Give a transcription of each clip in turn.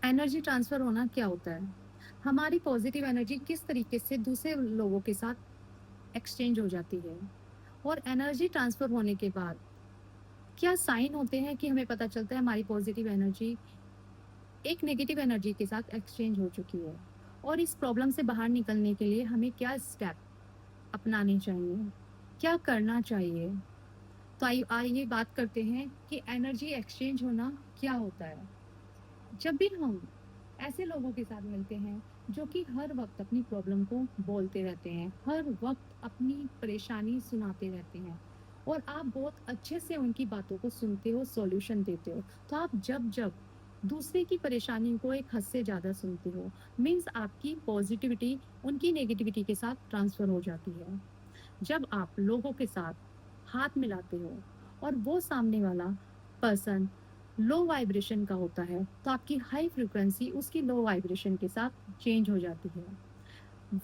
Energy transfer होना क्या होता है? हमारी पॉजिटिव एनर्जी किस तरीके से दूसरे लोगों के साथ एक्सचेंज हो जाती है, और एनर्जी ट्रांसफर होने के बाद क्या साइन होते हैं कि हमें पता चलता है हमारी पॉजिटिव एनर्जी एक नेगेटिव एनर्जी के साथ एक्सचेंज हो चुकी है, और इस प्रॉब्लम से बाहर निकलने के लिए हमें क्या स्टेप अपनाने चाहिए, क्या करना चाहिए। तो आइए बात करते हैं कि एनर्जी एक्सचेंज होना क्या होता है। जब भी हम ऐसे लोगों के साथ मिलते हैं जो कि हर वक्त अपनी प्रॉब्लम को बोलते रहते हैं, हर वक्त अपनी परेशानी सुनाते रहते हैं, और आप बहुत अच्छे से उनकी बातों को सुनते हो, सॉल्यूशन देते हो, तो आप जब जब दूसरे की परेशानी को एक हद से ज़्यादा सुनते हो, मीन्स आपकी पॉजिटिविटी उनकी नेगेटिविटी के साथ ट्रांसफ़र हो जाती है। जब आप लोगों के साथ हाथ मिलाते हो और वो सामने वाला पर्सन लो वाइब्रेशन का होता है, तो आपकी हाई फ्रिक्वेंसी उसकी लो वाइब्रेशन के साथ चेंज हो जाती है।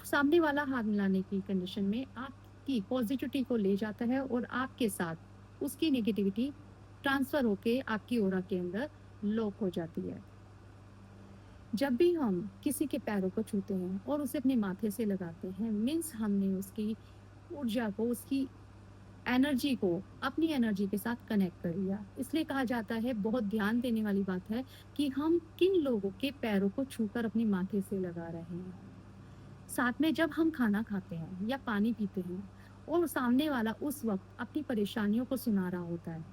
सामने वाला हाथ मिलाने की कंडीशन में आपकी पॉजिटिविटी को ले जाता है और आपके साथ उसकी नेगेटिविटी ट्रांसफ़र होके आपकी ऑरा के अंदर लॉक हो जाती है। जब भी हम किसी के पैरों को छूते हैं और उसे अपने माथे से लगाते हैं, मीन्स हमने उसकी ऊर्जा को, उसकी एनर्जी को अपनी एनर्जी के साथ कनेक्ट कर लिया। इसलिए कहा जाता है, बहुत ध्यान देने वाली बात है, कि हम किन लोगों के पैरों को छूकर अपनी माथे से लगा रहे हैं। साथ में जब हम खाना खाते हैं या पानी पीते हैं और सामने वाला उस वक्त अपनी परेशानियों को सुना रहा होता है,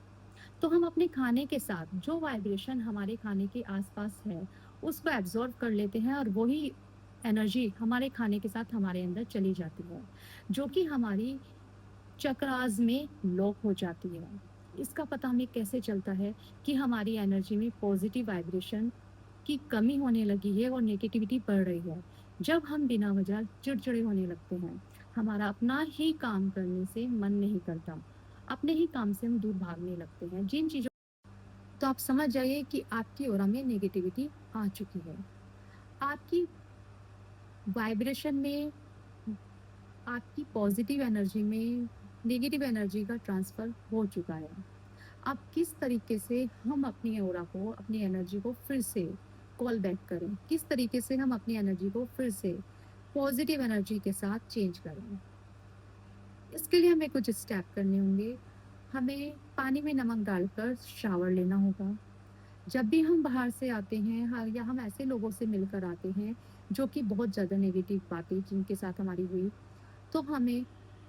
तो हम अपने खाने के साथ जो वाइब्रेशन हमारे खाने के आसपास है उसको एब्जॉर्ब कर लेते हैं, और वही एनर्जी हमारे खाने के साथ हमारे अंदर चली जाती है, जो कि हमारी चक्रास में लॉक हो जाती है। इसका पता हमें कैसे चलता है कि हमारी एनर्जी में पॉजिटिव वाइब्रेशन की कमी होने लगी है और नेगेटिविटी बढ़ रही है? जब हम बिना वजह चिड़चिड़े होने लगते हैं, हमारा अपना ही काम करने से मन नहीं करता, अपने ही काम से हम दूर भागने लगते हैं, जिन चीज़ों, तो आप समझ जाइए कि आपकी ऑरा में नेगेटिविटी आ चुकी है। आपकी वाइब्रेशन में, आपकी पॉजिटिव एनर्जी में नेगेटिव एनर्जी का ट्रांसफ़र हो चुका है। अब किस तरीके से हम अपनी ऑरा को, अपनी एनर्जी को फिर से कॉल बैक करें, किस तरीके से हम अपनी एनर्जी को फिर से पॉजिटिव एनर्जी के साथ चेंज करें, इसके लिए हमें कुछ स्टेप करने होंगे। हमें पानी में नमक डालकर शावर लेना होगा। जब भी हम बाहर से आते हैं या हम ऐसे लोगों से मिलकर आते हैं जो कि बहुत ज़्यादा नेगेटिव बातें जिनके साथ हमारी हुई, तो हमें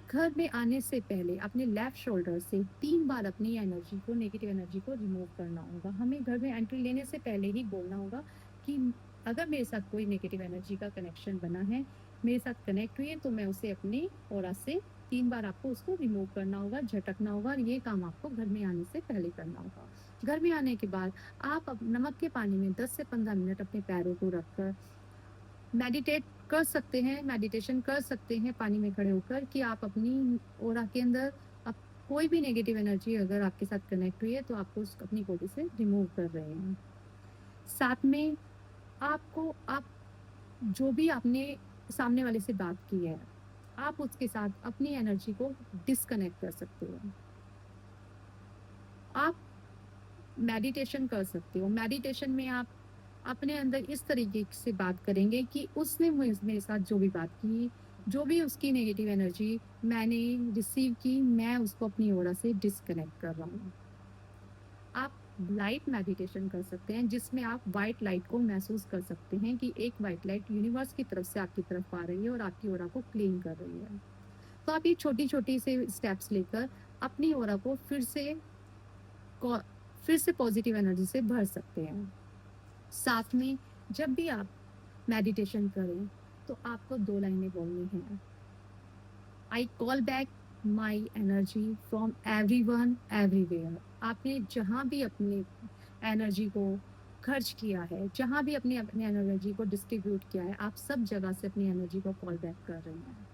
घर में आने से पहले अपने लेफ्ट शोल्डर से 3 बार अपनी एनर्जी को, नेगेटिव एनर्जी को रिमूव करना होगा। हमें घर में एंट्री लेने से पहले ही बोलना होगा कि अगर मेरे साथ कोई नेगेटिव एनर्जी का कनेक्शन बना है, मेरे साथ कनेक्ट हुई है, तो मैं उसे अपनी ऑरा से 3 बार आपको उसको रिमूव करना होगा, झटकना होगा, और ये काम आपको घर में आने से पहले करना होगा। घर में आने के बाद आप नमक के पानी में 10 से 15 मिनट अपने पैरों को रखकर मेडिटेट कर सकते हैं, मेडिटेशन कर सकते हैं पानी में खड़े होकर, कि आप अपनी ऑरा के अंदर अब कोई भी नेगेटिव एनर्जी अगर आपके साथ कनेक्ट हुई है तो आपको उसको अपनी बॉडी से रिमूव कर रहे हैं। साथ में आपको, आप जो भी आपने सामने वाले से बात की है, आप उसके साथ अपनी एनर्जी को डिस्कनेक्ट कर सकते हो। आप मेडिटेशन कर सकते हो। मेडिटेशन में आप अपने अंदर इस तरीके से बात करेंगे कि उसने मेरे साथ जो भी बात की, जो भी उसकी नेगेटिव एनर्जी मैंने रिसीव की, मैं उसको अपनी ऑरा से डिस्कनेक्ट कर रहा हूँ। आप लाइट मेडिटेशन कर सकते हैं, जिसमें आप वाइट लाइट को महसूस कर सकते हैं कि एक वाइट लाइट यूनिवर्स की तरफ से आपकी तरफ आ रही है और आपकी ऑरा को क्लीन कर रही है। तो आप ये छोटी-छोटी से स्टेप्स लेकर अपनी ऑरा को फिर से पॉजिटिव एनर्जी से भर सकते हैं। साथ में जब भी आप मेडिटेशन करें, तो आपको 2 लाइनें बोलनी हैं। I call back my energy from everyone everywhere. आपने जहाँ भी अपनी एनर्जी को खर्च किया है, जहाँ भी अपनी अपनी एनर्जी को डिस्ट्रीब्यूट किया है, आप सब जगह से अपनी एनर्जी को कॉल बैक कर रहे हैं।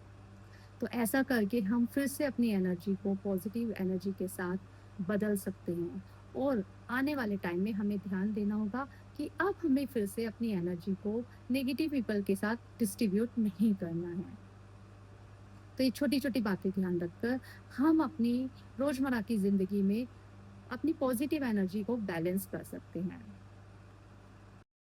तो ऐसा करके हम फिर से अपनी एनर्जी को पॉजिटिव एनर्जी के साथ बदल सकते हैं, और आने वाले टाइम में हमें ध्यान देना होगा कि अब हमें फिर से अपनी एनर्जी को नेगेटिव पीपल के साथ डिस्ट्रीब्यूट नहीं करना है। तो ये छोटी-छोटी बातें ध्यान रखकर हम अपनी रोज़मर्रा की ज़िंदगी में अपनी पॉजिटिव एनर्जी को बैलेंस कर सकते हैं।